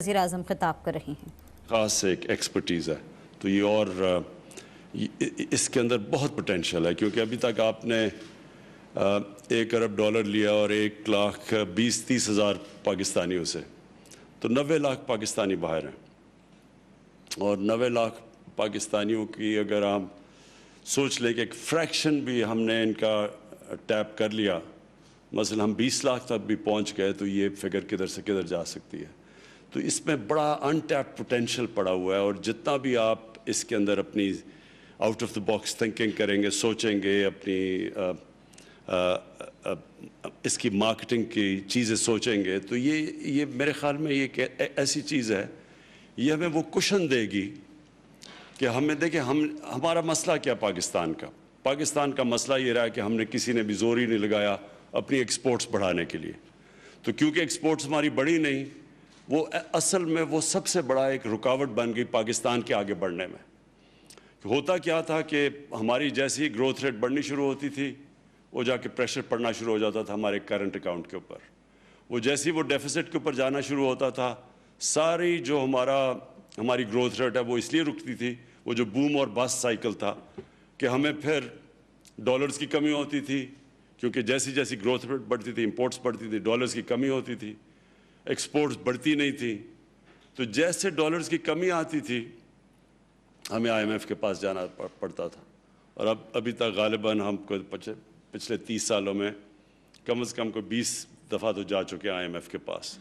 وزیر اعظم خطاب کر رہے ہیں۔ خاص ایک ایکسپرٹیز ہے تو یہ اور اس کے اندر بہت پوٹینشیل ہے، کیونکہ ابھی تک آپ نے $1 ارب لیا اور 1,20,30 ہزار پاکستانیوں سے، تو 90 لاکھ پاکستانی باہر ہیں، اور 90 لاکھ پاکستانیوں کی اگر ہم سوچ لیں کہ ایک فریکشن بھی ہم نے ان کا ٹیپ کر لیا، مثلا ہم 20 لاکھ تک بھی پہنچ گئے، تو یہ فگر کدھر سے کدھر جا سکتی ہے۔ تو اس میں بڑا ان ٹیپ پوٹینشیل پڑا ہوا ہے، اور جتنا بھی آپ اس کے اندر اپنی out of the box thinking کریں گے، سوچیں گے، اپنی اس کی مارکیٹنگ کی چیزیں سوچیں گے، تو یہ میرے خیال میں یہ ایسی چیز ہے، یہ ہمیں وہ کشن دے گی کہ ہمیں دیکھیں ہمارا مسئلہ کیا پاکستان کا مسئلہ یہ رہا کہ ہم نے کسی نے بھی زور ہی نہیں لگایا اپنی ایکسپورٹس بڑھانے کے لیے، تو کیونکہ ایکسپورٹس ہماری بڑھی نہیں، وہ اصل میں وہ سب سے بڑا ایک رکاوٹ بن گئی پاکستان کے آگے بڑھنے میں۔ ہوتا کیا تھا کہ ہماری جیسی گروتھ ریٹ بڑھنی شروع ہوتی تھی، وہ جا کے پریشر پڑنا شروع ہو جاتا تھا ہمارے کرنٹ اکاؤنٹ کے اوپر، وہ جیسی وہ ڈیفیسٹ کے اوپر جانا شروع ہوتا تھا، ساری جو ہماری گروتھ ریٹ ہے وہ اس لیے رکتی تھی، وہ جو بوم اور بس سائیکل تھا کہ ہمیں پھر ڈالرز کی کمی ہوتی تھی، کیونکہ جیسی جیسی گروتھ ریٹ بڑھتی تھی، امپورٹس بڑھتی تھی، ڈالرز کی کمی ہوتی تھی، ایکسپورٹس بڑھتی نہیں تھی، تو جیسے ڈالرز کی کمی آتی تھی ہمیں IMF کے پاس جانا پڑتا تھا، اور ابھی تک غالباً ہم کو پچھلے 30 سالوں میں کم از کم 20 دفعہ تو جا چکے ہیں IMF کے پاس،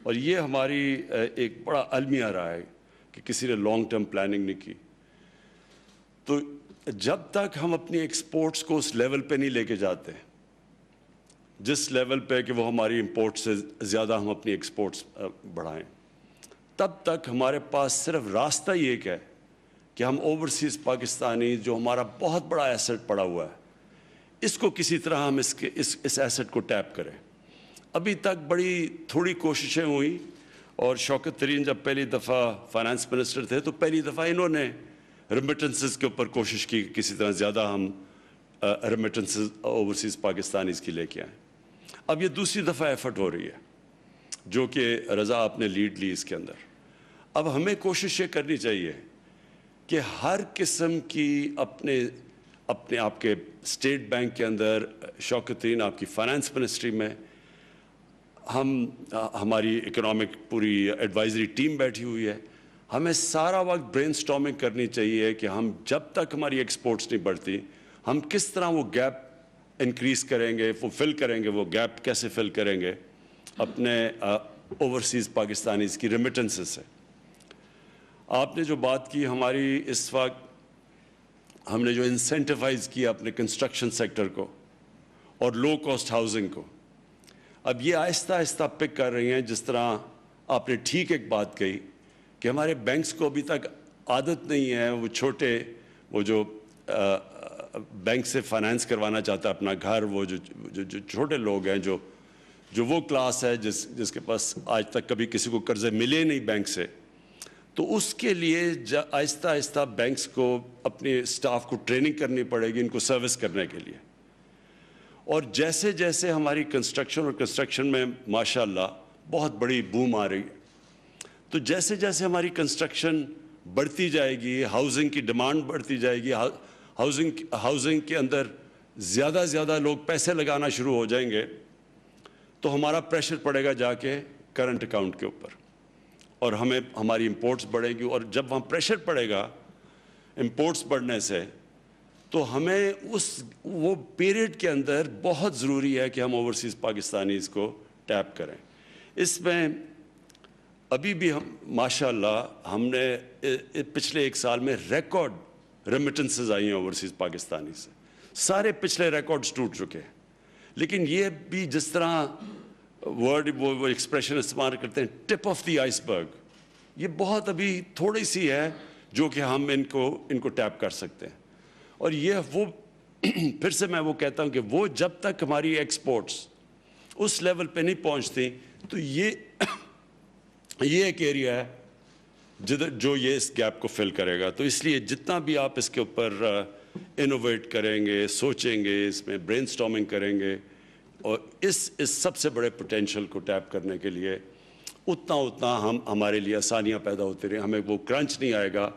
اور یہ ہماری ایک بڑا المیہ رہا ہے کہ کسی نے لانگ ٹرم پلاننگ نہیں کی۔ تو جب تک ہم اپنی ایکسپورٹس کو اس لیول پہ نہیں لے کے جاتے جس لیول پہ کہ وہ ہماری امپورٹ سے زیادہ ہم اپنی ایکسپورٹس بڑھائیں، تب تک ہمارے پاس صرف راستہ یہ ایک ہے کہ ہم اوورسیز پاکستانی جو ہمارا بہت بڑا ایسٹ پڑا ہوا ہے، اس کو کسی طرح ہم اس ایسٹ کو ٹیپ کریں۔ ابھی تک بڑی تھوڑی کوششیں ہوئیں، اور شوکت ترین جب پہلی دفعہ فائنانس منسٹر تھے تو پہلی دفعہ انہوں نے ریمیٹنسز کے اوپر کوشش کی کسی طرح زیادہ ہم ریمیٹنسز اوورسیز پاکستانیز کی لے کے آئیں۔ اب یہ دوسری دفعہ ایفرٹ ہو رہی ہے، جو کہ رضا آپ نے لیڈ لی اس کے اندر۔ اب ہمیں کوشش یہ کرنی چاہیے کہ ہر قسم کی اپنے آپ کے اسٹیٹ بینک کے اندر، شوکت ترین آپ کی فائنانس منسٹری میں، ہماری اکنامک پوری ایڈوائزری ٹیم بیٹھی ہوئی ہے، ہمیں سارا وقت برین سٹارمنگ کرنی چاہیے کہ ہم جب تک ہماری ایکسپورٹس نہیں بڑھتی، ہم کس طرح وہ گیپ انکریز کریں گے، وہ فل کریں گے، وہ گیپ کیسے فل کریں گے اپنے اوورسیز پاکستانیز کی ریمیٹنسز سے۔ آپ نے جو بات کی ہماری اس وقت، ہم نے جو انسینٹیوائز کیا اپنے کنسٹرکشن سیکٹر کو اور لو کاسٹ ہاؤسنگ کو، اب یہ آہستہ آہستہ پک کر رہی ہیں۔ جس طرح آپ نے ٹھیک ایک بات کہی کہ ہمارے بینکس کو ابھی تک عادت نہیں ہے، وہ جو بینک سے فائنانس کروانا چاہتا ہے اپنا گھر، وہ جو چھوٹے لوگ ہیں، جو وہ کلاس ہے جس کے پاس آج تک کبھی کسی کو قرضے ملے نہیں بینک سے، تو اس کے لیے آہستہ آہستہ بینکس کو اپنے اسٹاف کو ٹریننگ کرنی پڑے گی ان کو سروس کرنے کے لیے۔ اور جیسے جیسے ہماری کنسٹرکشن میں ماشاءاللہ بہت بڑی بوم آ رہی ہے، تو جیسے جیسے ہماری کنسٹرکشن بڑھتی جائے گی، ہاؤسنگ کی ڈیمانڈ بڑھتی جائے گی، ہاؤسنگ کے اندر زیادہ لوگ پیسے لگانا شروع ہو جائیں گے، تو ہمارا پریشر پڑے گا جا کے کرنٹ اکاؤنٹ کے اوپر، اور ہماری امپورٹس بڑھے گی، اور جب وہاں پریشر پڑے گا امپورٹس بڑھنے سے، تو ہمیں وہ پیریڈ کے اندر بہت ضروری ہے کہ ہم اوورسیز پاکستانیز کو ٹیپ کریں۔ اس میں ابھی بھی ماشاءاللہ ہم نے پچھلے 1 سال میں ریکارڈ ریمیٹنسز آئی ہیں اوورسیز پاکستانی سے، سارے پچھلے ریکارڈز ٹوٹ چکے ہیں، لیکن یہ بھی جس طرح وہ ایکسپریشن استعمال کرتے ہیں ٹپ آف دی آئس برگ، یہ بہت ابھی تھوڑی سی ہے جو کہ ہم ان کو ٹیپ کر سکتے ہیں۔ اور وہ پھر سے میں وہ کہتا ہوں کہ وہ جب تک ہماری ایکسپورٹس اس لیول پہ نہیں پہنچتی، تو یہ ایک ایریا ہے جو یہ اس گیپ کو فل کرے گا۔ تو اس لیے جتنا بھی آپ اس کے اوپر انوویٹ کریں گے، سوچیں گے، اس میں برین سٹارمنگ کریں گے، اور اس سب سے بڑے پوٹینشیل کو ٹیپ کرنے کے لیے اتنا اتنا ہمارے لیے آسانیاں پیدا ہوتی رہیں. ہمیں وہ کرنچ نہیں آئے گا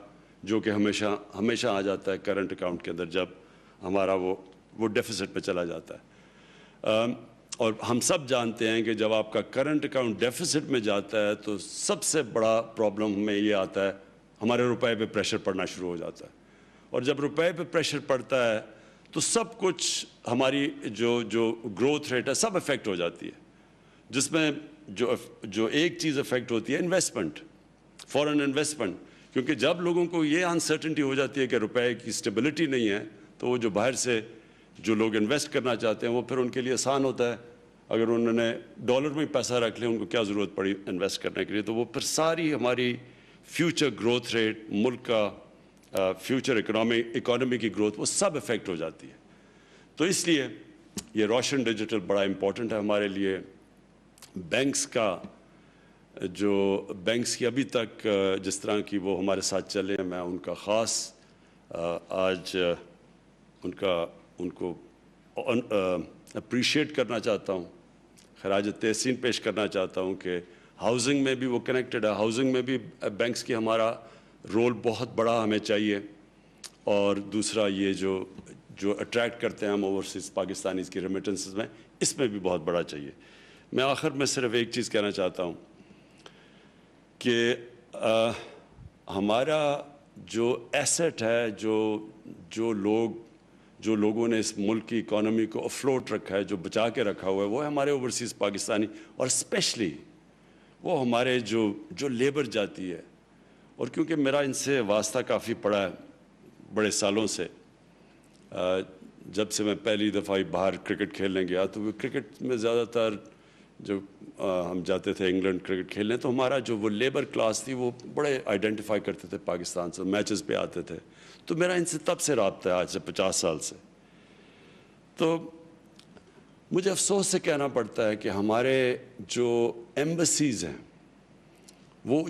جو کہ ہمیشہ آ جاتا ہے کرنٹ اکاؤنٹ کے اندر جب ہمارا وہ ڈیفیسٹ پہ چلا جاتا ہے. اور ہم سب جانتے ہیں کہ جب آپ کا کرنٹ اکاؤنٹ ڈیفیسٹ میں جاتا ہے تو سب سے بڑا پرابلم ہمیں یہ آتا ہے, ہمارے روپے پہ پریشر پڑنا شروع ہو جاتا ہے. اور جب روپے پہ پریشر پڑتا ہے تو سب کچھ ہماری جو گروتھ ریٹ ہے سب افیکٹ ہو جاتی ہے, جس میں جو ایک چیز افیکٹ ہوتی ہے انویسٹمنٹ, فورن انویسٹمنٹ. کیونکہ جب لوگوں کو یہ انسرٹنٹی ہو جاتی ہے کہ روپے کی اسٹیبلٹی نہیں ہے تو وہ جو باہر سے جو لوگ انویسٹ کرنا چاہتے ہیں وہ پھر ان کے لیے آسان ہوتا ہے. اگر انہوں نے ڈالر میں پیسہ رکھ لیا, ان کو کیا ضرورت پڑی انویسٹ کرنے کے لیے, تو وہ پھر ساری ہماری فیوچر گروتھ ریٹ, ملک کا فیوچر اکانومی کی گروتھ, وہ سب افیکٹ ہو جاتی ہے. تو اس لیے یہ روشن ڈیجیٹل بڑا امپورٹنٹ ہے ہمارے لیے. بینکس کی ابھی تک جس طرح کی وہ ہمارے ساتھ چلے ہیں, میں ان کا خاص آج ان کو اپریشیٹ کرنا چاہتا ہوں, خراج تحسین پیش کرنا چاہتا ہوں کہ ہاؤسنگ میں بھی وہ کنیکٹڈ ہے. ہاؤسنگ میں بھی بینکس کی ہمارا رول بہت بڑا ہمیں چاہیے. اور دوسرا یہ جو اٹریکٹ کرتے ہیں ہم اوورسیز پاکستانیز کی ریمیٹنسز میں, اس میں بھی بہت بڑا چاہیے. میں آخر میں صرف ایک چیز کہنا چاہتا ہوں کہ ہمارا جو ایسٹ ہے, جو لوگوں نے اس ملک کی اکانومی کو افلوٹ رکھا ہے, جو بچا کے رکھا ہوا ہے, وہ ہے ہمارے اوورسیز پاکستانی, اور اسپیشلی وہ ہمارے جو لیبر جاتی ہے. اور کیونکہ میرا ان سے واسطہ کافی پڑا ہے بڑے سالوں سے, جب سے میں پہلی دفعہ باہر کرکٹ کھیلنے گیا تو وہ کرکٹ میں زیادہ تر جو ہم جاتے تھے انگلینڈ کرکٹ کھیلنے, تو ہمارا جو وہ لیبر کلاس تھی وہ بڑے آئیڈینٹیفائی کرتے تھے پاکستان سے, میچز پہ آتے تھے. تو میرا ان سے تب سے رابطہ ہے, آج سے 50 سال سے. تو مجھے افسوس سے کہنا پڑتا ہے کہ ہمارے جو ایمبیسیز ہیں وہ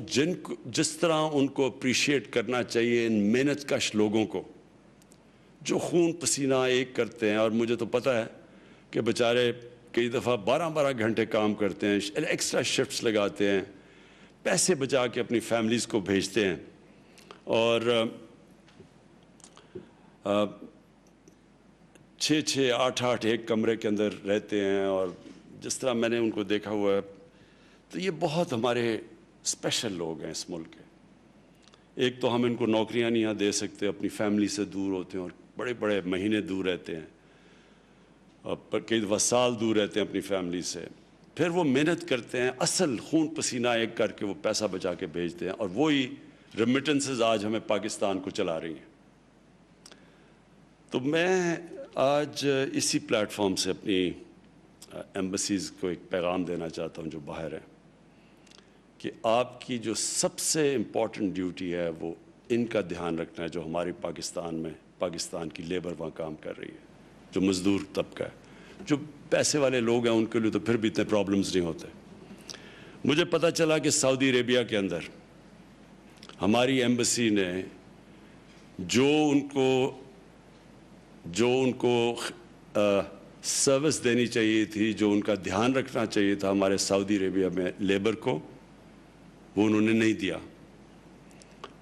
جس طرح ان کو اپریشیٹ کرنا چاہیے ان محنت کش لوگوں کو جو خون پسینہ ایک کرتے ہیں. اور مجھے تو پتہ ہے کہ بیچارے کئی دفعہ 12 گھنٹے کام کرتے ہیں, ایکسٹرا شفٹس لگاتے ہیں, پیسے بچا کے اپنی فیملیز کو بھیجتے ہیں, اور 6 8 ایک کمرے کے اندر رہتے ہیں. اور جس طرح میں نے ان کو دیکھا ہوا ہے, تو یہ بہت ہمارے اسپیشل لوگ ہیں اس ملک کے. ایک تو ہم ان کو نوکریاں نہیں دے سکتے, اپنی فیملی سے دور ہوتے ہیں اور بڑے مہینے دور رہتے ہیں, اور کئی دفعہ سال دور رہتے ہیں اپنی فیملی سے. پھر وہ محنت کرتے ہیں, اصل خون پسینہ ایک کر کے وہ پیسہ بچا کے بھیجتے ہیں, اور وہی ریمیٹنسز آج ہمیں پاکستان کو چلا رہی ہیں. تو میں آج اسی پلیٹ فارم سے اپنی ایمبیسیز کو ایک پیغام دینا چاہتا ہوں جو باہر ہیں, کہ آپ کی جو سب سے امپورٹنٹ ڈیوٹی ہے وہ ان کا دھیان رکھنا ہے, جو ہماری پاکستان کی لیبر وہاں کام کر رہی ہے, جو مزدور طبقہ ہے. جو پیسے والے لوگ ہیں ان کے لیے تو پھر بھی اتنے پرابلمز نہیں ہوتے. مجھے پتہ چلا کہ سعودی عربیہ کے اندر ہماری ایمبیسی نے جو ان کو سروس دینی چاہیے تھی, جو ان کا دھیان رکھنا چاہیے تھا ہمارے سعودی عربیہ میں لیبر کو, وہ انہوں نے نہیں دیا.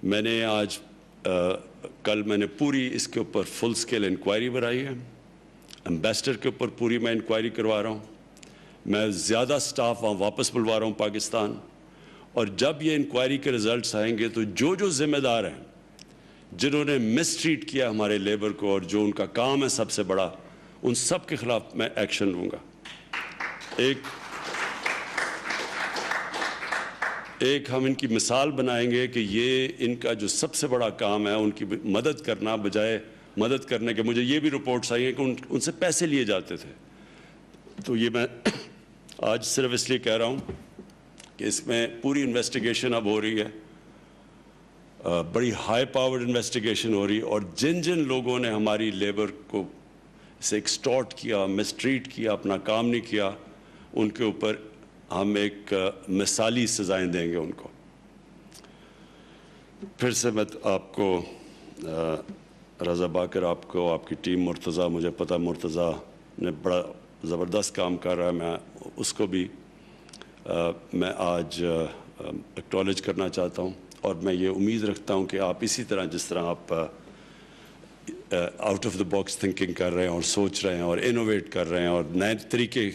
میں نے کل میں نے پوری اس کے اوپر فل سکیل انکوائری بنائی ہے. ایمبیسڈر کے اوپر پوری میں انکوائری کروا رہا ہوں. میں زیادہ سٹاف وہاں واپس بلوا رہا ہوں پاکستان. اور جب یہ انکوائری کے رزلٹس آئیں گے تو جو ذمہ دار ہیں, جنہوں نے مس ٹریٹ کیا ہمارے لیبر کو, اور جو ان کا کام ہے سب سے بڑا, ان سب کے خلاف میں ایکشن لوں گا. ایک ہم ان کی مثال بنائیں گے کہ یہ ان کا جو سب سے بڑا کام ہے ان کی مدد کرنا, بجائے مدد کرنے کے مجھے یہ بھی رپورٹس آئی ہیں کہ ان سے پیسے لیے جاتے تھے. تو یہ میں آج صرف اس لیے کہہ رہا ہوں کہ اس میں پوری انویسٹیگیشن اب ہو رہی ہے, بڑی ہائی پاورڈ انویسٹیگیشن ہو رہی ہے, اور جن لوگوں نے ہماری لیبر کو سے ایکسٹورٹ کیا, مسٹریٹ کیا, اپنا کام نہیں کیا, ان کے اوپر ہم ایک مثالی سزائیں دیں گے ان کو. پھر سے میں آپ کو رضا باقر, آپ کو, آپ کی ٹیم, مرتضیٰ, مجھے پتہ مرتضیٰ نے بڑا زبردست کام کر رہا ہے, میں اس کو بھی میں آج ایکنالج کرنا چاہتا ہوں اور میں یہ امید رکھتا ہوں کہ آپ اسی طرح جس طرح آپ out of the box thinking کر رہے ہیں اور سوچ رہے ہیں اور انوویٹ کر رہے ہیں اور نئے طریقے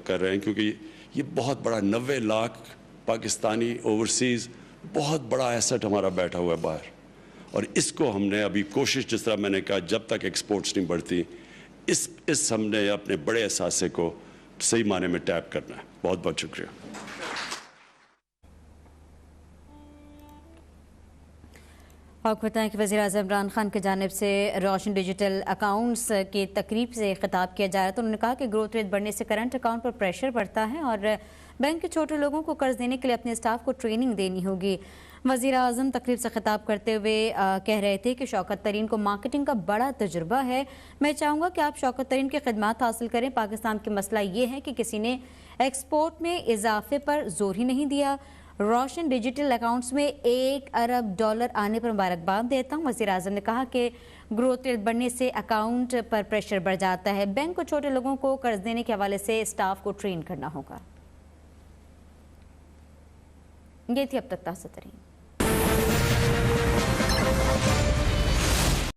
کر رہے ہیں، کیونکہ یہ بہت بڑا 90 لاکھ پاکستانی اوورسیز بہت بڑا ایسٹ ہمارا بیٹھا ہوا ہے باہر، اور اس کو ہم نے ابھی کوشش، جس طرح میں نے کہا، جب تک ایکسپورٹس نہیں بڑھتی، اس ہم نے اپنے بڑے اثاثے کو صحیح معنی میں ٹیپ کرنا ہے۔ بہت بہت شکریہ۔ آپ کو بتائیں کہ وزیراعظم عمران خان کی جانب سے روشن ڈیجیٹل اکاؤنٹس کی تقریب سے خطاب کیا جا رہا تھا۔ انہوں نے کہا کہ گروتھ ریٹ بڑھنے سے کرنٹ اکاؤنٹ پر پریشر بڑھتا ہے اور بینک کے چھوٹے لوگوں کو قرض دینے کے لیے اپنے اسٹاف کو ٹریننگ دینی ہوگی۔ وزیر اعظم تقریب سے خطاب کرتے ہوئے کہہ رہے تھے کہ شوکت ترین کو مارکیٹنگ کا بڑا تجربہ ہے۔ میں چاہوں گا کہ آپ شوکت ترین کی خدمات حاصل کریں۔ پاکستان کی مسئلہ یہ ہے کہ کسی نے ایکسپورٹ میں اضافے پر زور ہی نہیں دیا۔ روشن ڈیجیٹل اکاؤنٹس میں $1 ارب آنے پر مبارکباد دیتا ہوں۔ وزیر اعظم نے کہا کہ گروتھ ریٹ بڑھنے سے اکاؤنٹ پر پریشر بڑھ جاتا ہے۔ بینک کو چھوٹے لوگوں کو قرض دینے کے حوالے سے اسٹاف کو ٹرین کرنا ہوگا۔ یہ تھی اب تک تازہ ترین